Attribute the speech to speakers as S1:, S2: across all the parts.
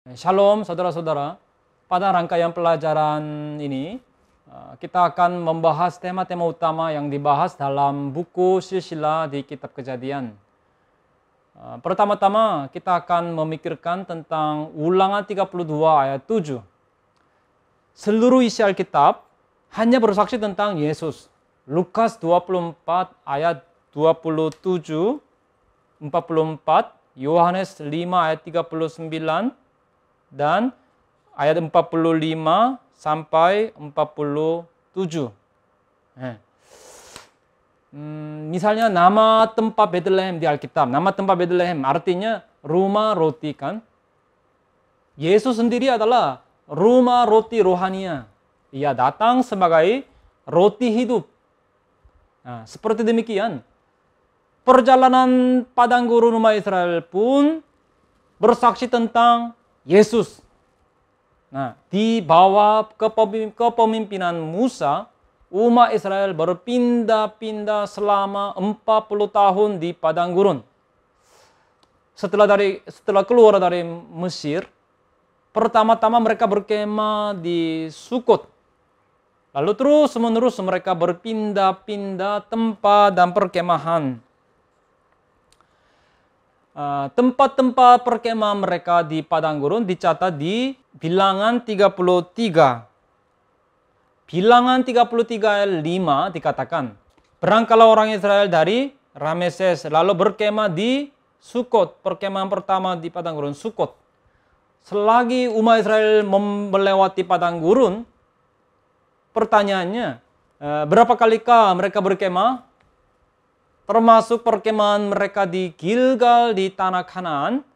S1: Shalom saudara-saudara, pada rangkaian pelajaran ini kita akan membahas tema-tema utama yang dibahas dalam buku silsilah di Kitab Kejadian. Pertama-tama kita akan memikirkan tentang Ulangan 32 ayat 7. Seluruh isi Alkitab hanya bersaksi tentang Yesus. Lukas 24 ayat 27, 44, Yohanes 5 ayat 39, dan ayat 45 sampai 47. Misalnya nama tempat Bethlehem di Alkitab. Nama tempat Bethlehem artinya rumah roti kan. Yesus sendiri adalah rumah roti rohania. Ia datang sebagai roti hidup. Nah, seperti demikian, perjalanan padang gurun umat Israel pun bersaksi tentang Yesus. Nah, di bawah kepemimpinan Musa, umat Israel berpindah-pindah selama 40 tahun di padang gurun. Setelah keluar dari Mesir, pertama-tama mereka berkemah di Sukot. Lalu terus-menerus mereka berpindah-pindah tempat dan perkemahan. Tempat-tempat perkemahan mereka di padang gurun dicatat di Bilangan 33. Bilangan 33 ayat 5 dikatakan, berangkatlah orang Israel dari Rameses lalu berkemah di Sukot. Perkemahan pertama di padang gurun Sukot. Selagi umat Israel melewati padang gurun, pertanyaannya, berapa kalikah mereka berkemah? Termasuk perkemahan mereka di Gilgal di tanah Kanaan.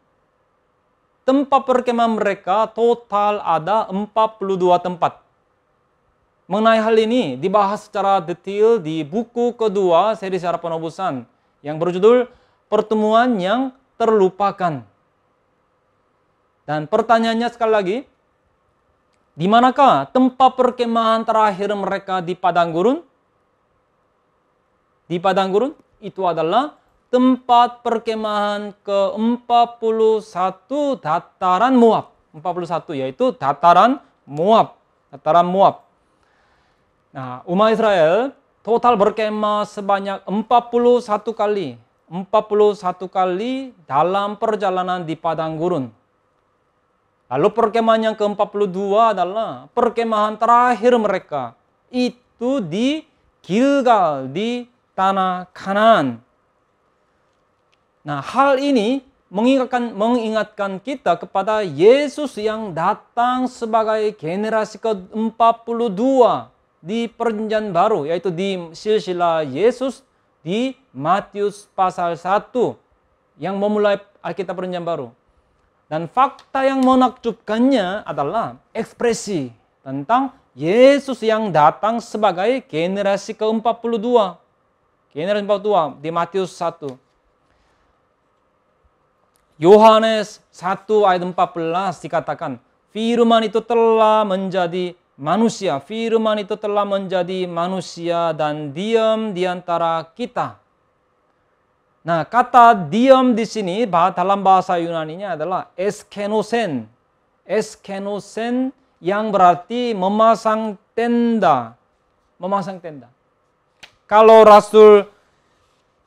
S1: Tempat perkemahan mereka total ada 42 tempat. Mengenai hal ini dibahas secara detail di buku kedua seri Sejarah Penebusan yang berjudul Pertemuan yang Terlupakan. Dan pertanyaannya sekali lagi, di manakah tempat perkemahan terakhir mereka di padang gurun? Di padang gurun itu adalah tempat perkemahan ke-41 dataran Moab. 41 yaitu dataran Moab. Dataran Moab. Nah, umat Israel total berkemah sebanyak 41 kali. 41 kali dalam perjalanan di padang gurun. Lalu perkemahan yang ke-42 adalah perkemahan terakhir mereka. Itu di Gilgal, di tanah Kanaan. Nah, hal ini mengingatkan kita kepada Yesus yang datang sebagai generasi ke-42 di Perjanjian Baru, yaitu di silsilah Yesus di Matius pasal 1 yang memulai Alkitab Perjanjian Baru. Dan fakta yang menakjubkannya adalah ekspresi tentang Yesus yang datang sebagai generasi ke-42. Generasi 42 di Matius 1. Yohanes 1 ayat 14 dikatakan, firman itu telah menjadi manusia. Firman itu telah menjadi manusia dan diam di antara kita. Nah, kata diam di sini dalam bahasa Yunaninya adalah eskenosen. Eskenosen yang berarti memasang tenda. Memasang tenda. Kalau Rasul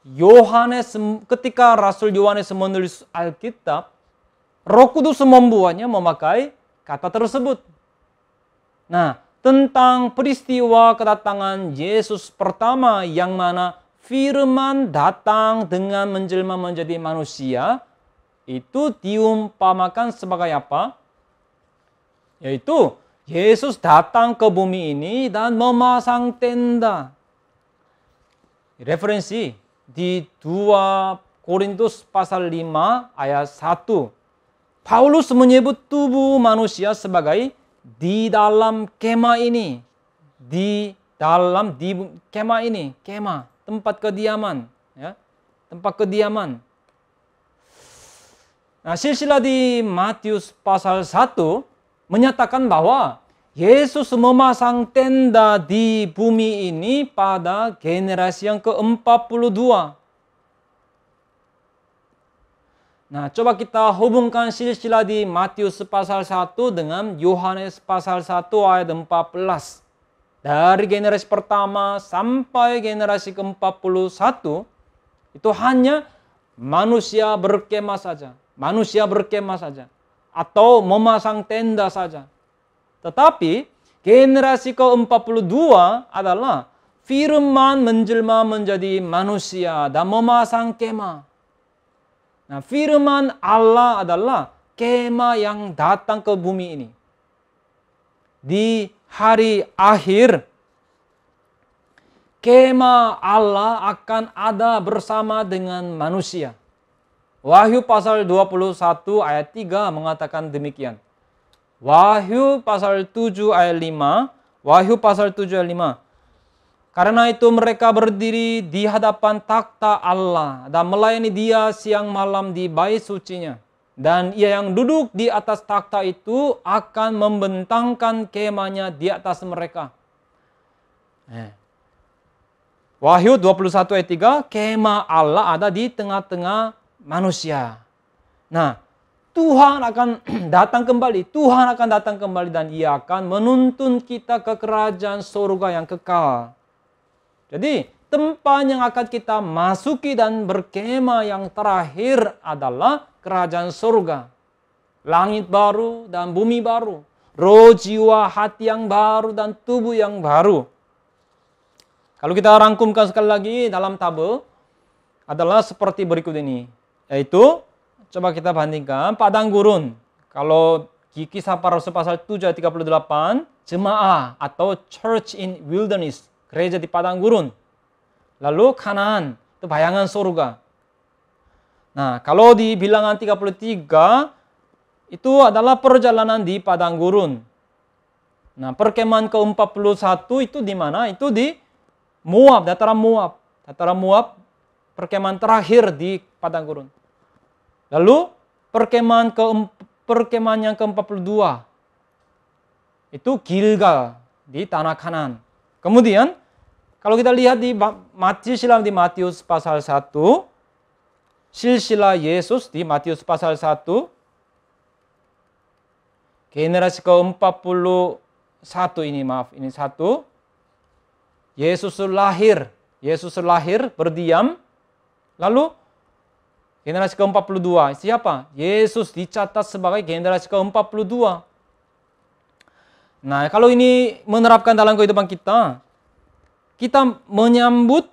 S1: Yohanes, ketika Rasul Yohanes menulis Alkitab, Roh Kudus membuatnya memakai kata tersebut. Nah, tentang peristiwa kedatangan Yesus pertama yang mana firman datang dengan menjelma menjadi manusia, itu diumpamakan sebagai apa? Yaitu Yesus datang ke bumi ini dan memasang tenda. Referensi di 2 Korintus pasal 5 ayat 1. Paulus menyebut tubuh manusia sebagai di dalam kemah ini. Di kemah ini, kemah, tempat kediaman, ya. Tempat kediaman. Nah, silsilah di Matius pasal 1 menyatakan bahwa Yesus memasang tenda di bumi ini pada generasi yang ke-42. Nah, coba kita hubungkan silsilah di Matius pasal 1 dengan Yohanes pasal 1 ayat 14. Dari generasi pertama sampai generasi ke-41, itu hanya manusia berkemah saja. Manusia berkemah saja. Atau memasang tenda saja. Tetapi, generasi ke-42 adalah firman menjelma menjadi manusia dan memasang kemah. Nah, firman Allah adalah kemah yang datang ke bumi ini. Di hari akhir, kemah Allah akan ada bersama dengan manusia. Wahyu pasal 21 ayat 3 mengatakan demikian. Wahyu pasal 7 ayat 5. Wahyu pasal 7 ayat 5. Karena itu mereka berdiri di hadapan takhta Allah dan melayani Dia siang malam di bait sucinya. Dan Ia yang duduk di atas takhta itu akan membentangkan kemahnya di atas mereka. Wahyu 21 ayat 3, kemah Allah ada di tengah-tengah manusia. Nah, Tuhan akan datang kembali. Tuhan akan datang kembali dan Ia akan menuntun kita ke kerajaan surga yang kekal. Jadi, tempat yang akan kita masuki dan berkemah yang terakhir adalah kerajaan surga. Langit baru dan bumi baru. Roh, jiwa, hati yang baru dan tubuh yang baru. Kalau kita rangkumkan sekali lagi dalam tabel, adalah seperti berikut ini. Yaitu, coba kita bandingkan padang gurun. Kalau Kisah Para Rasul pasal 7 ayat 38, jemaah atau church in wilderness. Gereja di padang gurun. Lalu Kanaan, itu bayangan surga. Nah, kalau di bilangan 33, itu adalah perjalanan di padang gurun. Nah, perkemahan ke-41 itu di mana? Itu di Moab, dataran Moab. Dataran Moab, perkemahan terakhir di padang gurun. Lalu, perkemahan yang ke-42, itu Gilgal, di tanah Kanaan. Kemudian, kalau kita lihat di Matius pasal 1, silsilah Yesus di Matius pasal 1, generasi ke-41 ini, ini 1, Yesus lahir berdiam, lalu generasi ke-42, siapa? Yesus dicatat sebagai generasi ke-42. Nah, kalau ini menerapkan dalam kehidupan kita menyambut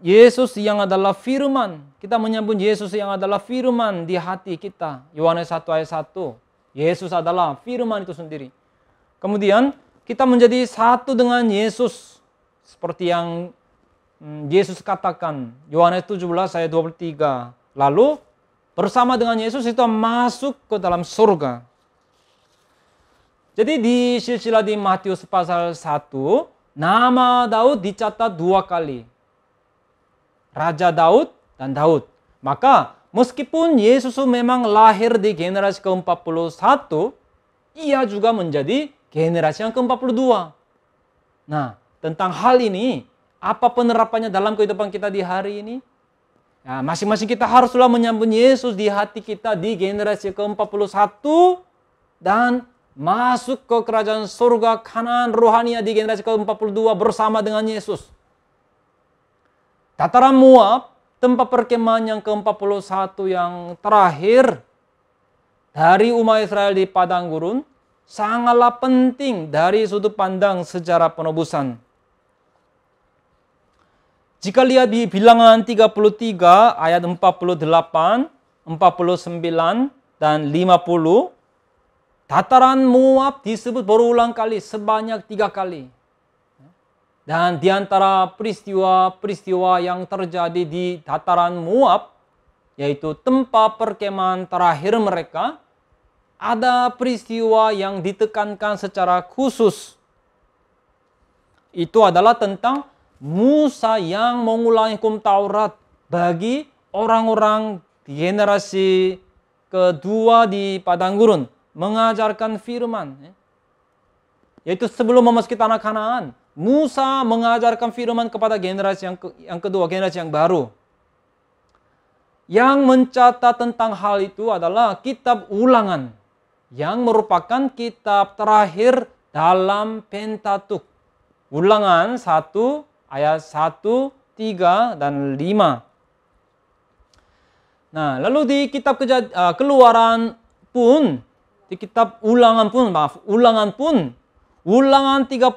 S1: Yesus yang adalah firman. Kita menyambut Yesus yang adalah firman di hati kita. Yohanes 1 ayat 1. Yesus adalah firman itu sendiri. Kemudian kita menjadi satu dengan Yesus. Seperti yang Yesus katakan. Yohanes 17 ayat 23. Lalu bersama dengan Yesus itu masuk ke dalam surga. Jadi di silsilah di Matius pasal 1, nama Daud dicatat 2 kali. Raja Daud dan Daud. Maka meskipun Yesus memang lahir di generasi ke-41, ia juga menjadi generasi yang ke-42. Nah, tentang hal ini, apa penerapannya dalam kehidupan kita di hari ini? Ya, masing-masing kita haruslah menyambut Yesus di hati kita di generasi ke-41 dan masuk ke kerajaan surga Kanaan rohania di generasi ke-42 bersama dengan Yesus. Dataran Moab, tempat perkemahan yang ke-41 yang terakhir dari umat Israel di padang gurun, sangatlah penting dari sudut pandang sejarah penebusan. Jika lihat di bilangan 33 ayat 48, 49, dan 50, dataran Moab disebut berulang kali sebanyak 3 kali. Dan di antara peristiwa-peristiwa yang terjadi di dataran Moab, yaitu tempat perkemahan terakhir mereka, ada peristiwa yang ditekankan secara khusus. Itu adalah tentang Musa yang mengulangi hukum Taurat bagi orang-orang generasi kedua di padang gurun, mengajarkan firman. Yaitu sebelum memasuki tanah Kanaan, Musa mengajarkan firman kepada generasi yang kedua, generasi yang baru. Yang mencatat tentang hal itu adalah kitab Ulangan, yang merupakan kitab terakhir dalam Pentatuk. Ulangan 1 ayat 1, 3, dan 5. Nah, lalu di kitab Keluaran pun, di kitab Ulangan pun, Ulangan 32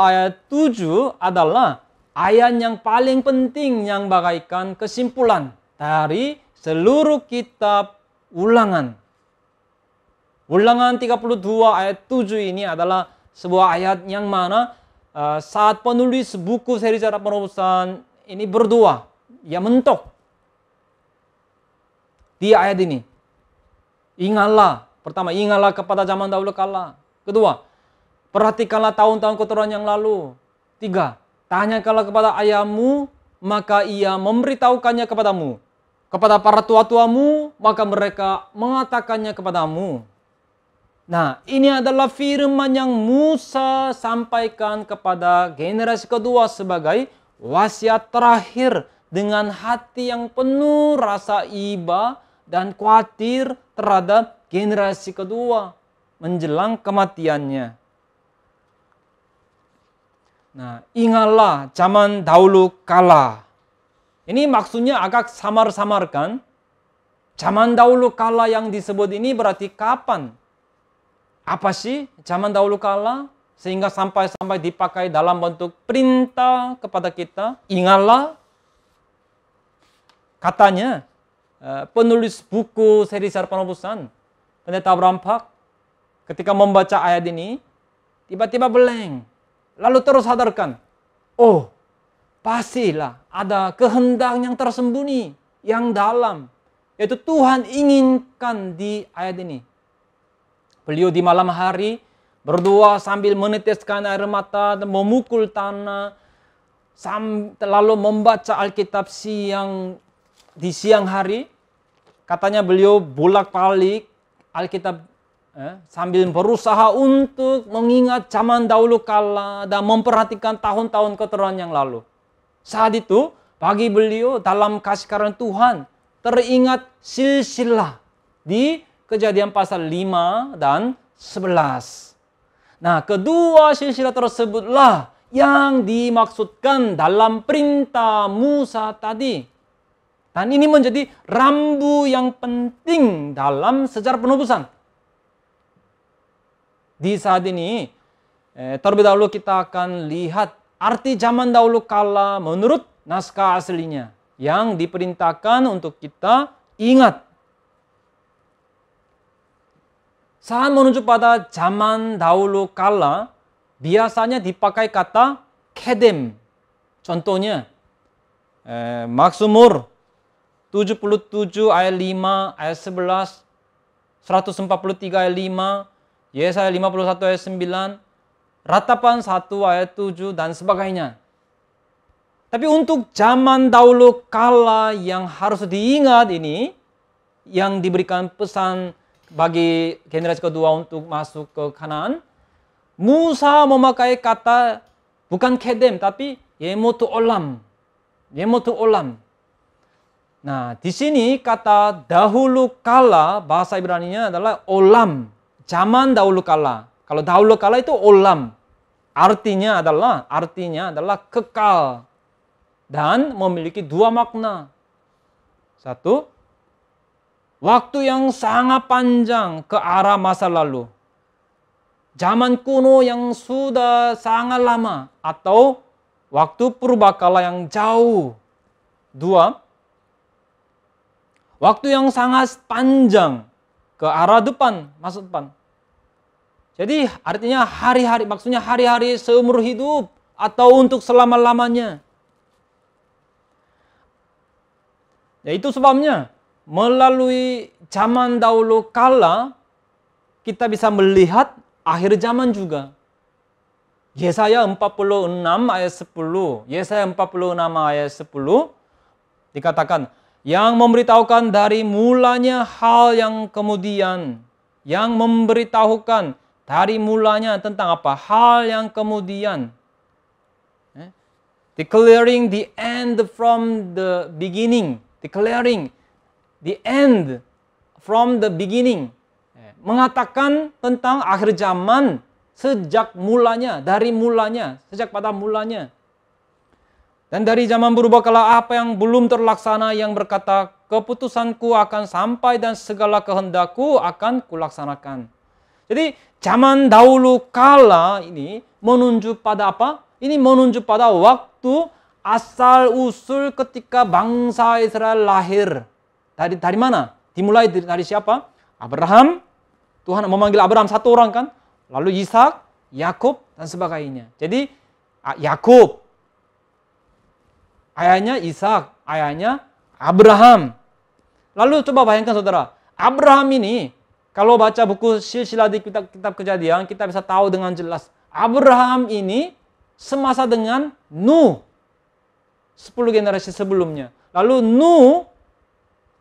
S1: ayat 7 adalah ayat yang paling penting yang bagaikan kesimpulan dari seluruh kitab Ulangan. Ulangan 32 ayat 7 ini adalah sebuah ayat yang mana saat penulis buku seri sejarah penebusan ini berdoa, ia mentok di ayat ini. Ingatlah, pertama, ingatlah kepada zaman dahulu kala. Kedua, perhatikanlah tahun-tahun kotoran yang lalu. 3, tanyakanlah kepada ayahmu, maka ia memberitahukannya kepadamu. Kepada para tua-tuamu, maka mereka mengatakannya kepadamu. Nah, ini adalah firman yang Musa sampaikan kepada generasi kedua sebagai wasiat terakhir dengan hati yang penuh rasa iba dan khawatir terhadap generasi kedua menjelang kematiannya. Nah, ingatlah zaman dahulu kala. Ini maksudnya agak samar-samarkan. Zaman dahulu kala yang disebut ini berarti kapan? Apa sih zaman dahulu kala? Sehingga sampai dipakai dalam bentuk perintah kepada kita. Ingatlah. Katanya, penulis buku seri sejarah penebusan, Pendeta Abraham Pak, ketika membaca ayat ini, tiba-tiba blank. Lalu terus sadarkan, oh, pastilah ada kehendak yang tersembunyi, yang dalam, yaitu Tuhan inginkan di ayat ini. Beliau di malam hari berdoa sambil meneteskan air mata dan memukul tanah, lalu membaca Alkitab di siang hari. Katanya beliau bolak-balik Alkitab sambil berusaha untuk mengingat zaman dahulu kala dan memperhatikan tahun-tahun keturunan yang lalu. Saat itu, bagi beliau dalam kasih karunia Tuhan, teringat silsilah di Kejadian pasal 5 dan 11. Nah, kedua silsilah tersebutlah yang dimaksudkan dalam perintah Musa tadi. Dan ini menjadi rambu yang penting dalam sejarah penebusan. Di saat ini, terlebih dahulu kita akan lihat arti zaman dahulu kala menurut naskah aslinya yang diperintahkan untuk kita ingat. Saat menuju pada zaman dahulu kala, biasanya dipakai kata kedem. Contohnya, Mazmur 77 ayat 5, ayat 11, 143 ayat 5, Yesaya 51 ayat 9, Ratapan 1 ayat 7, dan sebagainya. Tapi untuk zaman dahulu kala yang harus diingat ini, yang diberikan pesan bagi generasi kedua untuk masuk ke Kanaan, Musa memakai kata bukan kedem, tapi yemotu olam. Yemotu olam. Nah, di sini kata dahulu kala, bahasa Ibrani-nya adalah olam. Zaman dahulu kala. Kalau dahulu kala itu olam. Artinya adalah kekal. Dan memiliki dua makna. Satu, waktu yang sangat panjang ke arah masa lalu. Zaman kuno yang sudah sangat lama. Atau waktu purbakala yang jauh. Dua, waktu yang sangat panjang ke arah depan, masa depan. Jadi artinya hari-hari, maksudnya hari-hari seumur hidup atau untuk selama-lamanya. Ya, itu sebabnya melalui zaman dahulu kala kita bisa melihat akhir zaman juga. Yesaya 46 ayat 10. Yesaya 46 ayat 10 dikatakan, yang memberitahukan dari mulanya hal yang kemudian. Yang memberitahukan dari mulanya tentang apa? Hal yang kemudian. Declaring the end from the beginning. Declaring the end from the beginning. Mengatakan tentang akhir zaman sejak mulanya, dari mulanya, sejak pada mulanya. Dan dari zaman berbakala apa yang belum terlaksana yang berkata, keputusanku akan sampai dan segala kehendakku akan kulaksanakan. Jadi zaman dahulu kala ini menunjuk pada apa? Ini menunjuk pada waktu asal usul ketika bangsa Israel lahir. Dari mana? Dimulai dari siapa? Abraham. Tuhan memanggil Abraham satu orang kan? Lalu Ishak, Yakub dan sebagainya. Jadi Yakub, ayahnya Ishak, ayahnya Abraham. Lalu coba bayangkan saudara, Abraham ini kalau baca buku silsilah di kitab Kejadian, kita bisa tahu dengan jelas. Abraham ini semasa dengan Nuh. 10 generasi sebelumnya. Lalu Nuh,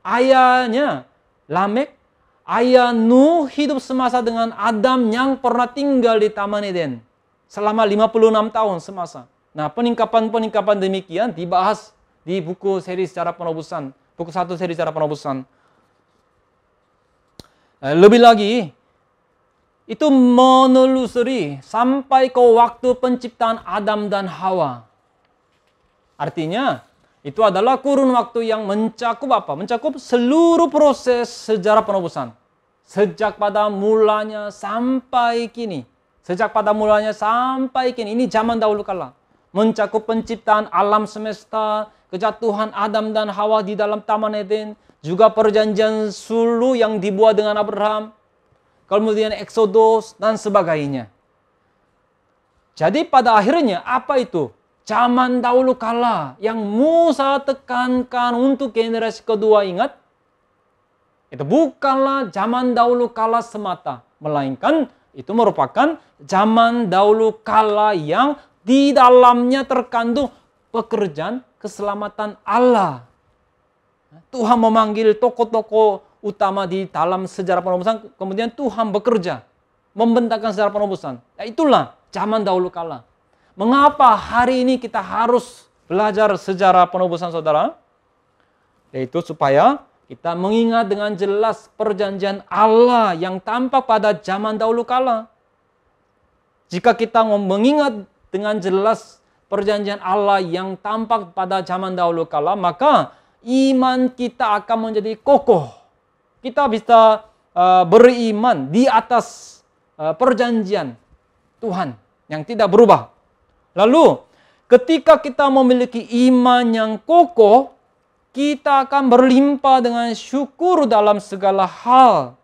S1: ayahnya Lamek, ayah Nuh hidup semasa dengan Adam yang pernah tinggal di Taman Eden. Selama 56 tahun semasa. Nah, peningkapan-peningkapan demikian dibahas di buku seri sejarah penebusan. Buku 1 seri sejarah penebusan. Lebih lagi, itu menelusuri sampai ke waktu penciptaan Adam dan Hawa. Artinya, itu adalah kurun waktu yang mencakup apa? Mencakup seluruh proses sejarah penebusan. Sejak pada mulanya sampai kini. Sejak pada mulanya sampai kini. Ini zaman dahulu kala. Mencakup penciptaan alam semesta, kejatuhan Adam dan Hawa di dalam Taman Eden, juga perjanjian sulu yang dibuat dengan Abraham, kemudian Exodus dan sebagainya. Jadi pada akhirnya apa itu? Zaman dahulu kala yang Musa tekankan untuk generasi kedua, ingat? Itu bukanlah zaman dahulu kala semata, melainkan itu merupakan zaman dahulu kala yang di dalamnya terkandung pekerjaan keselamatan Allah. Tuhan memanggil tokoh-tokoh utama di dalam sejarah penebusan, kemudian Tuhan bekerja, membentangkan sejarah penebusan. Nah, itulah zaman dahulu kala. Mengapa hari ini kita harus belajar sejarah penebusan, saudara? Yaitu supaya kita mengingat dengan jelas perjanjian Allah yang tampak pada zaman dahulu kala. Jika kita mengingat dengan jelas perjanjian Allah yang tampak pada zaman dahulu kala, maka iman kita akan menjadi kokoh. Kita bisa beriman di atas perjanjian Tuhan yang tidak berubah. Lalu, ketika kita memiliki iman yang kokoh, kita akan berlimpah dengan syukur dalam segala hal.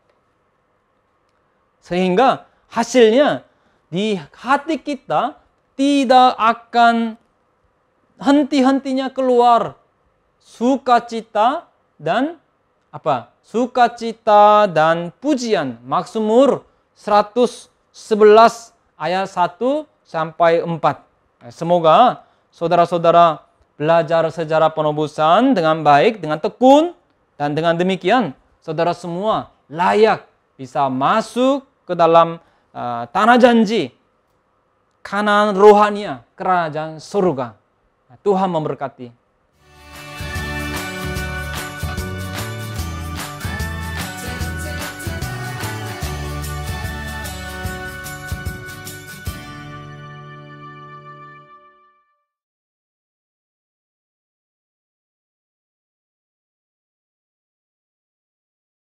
S1: Sehingga hasilnya di hati kita tidak akan henti-hentinya keluar sukacita dan apa? Sukacita dan pujian. Mazmur 111 ayat 1 sampai 4. Semoga saudara-saudara belajar sejarah penebusan dengan baik, dengan tekun, dan dengan demikian saudara semua layak bisa masuk ke dalam tanah janji, Kanaan rohania, kerajaan surga. Tuhan memberkati.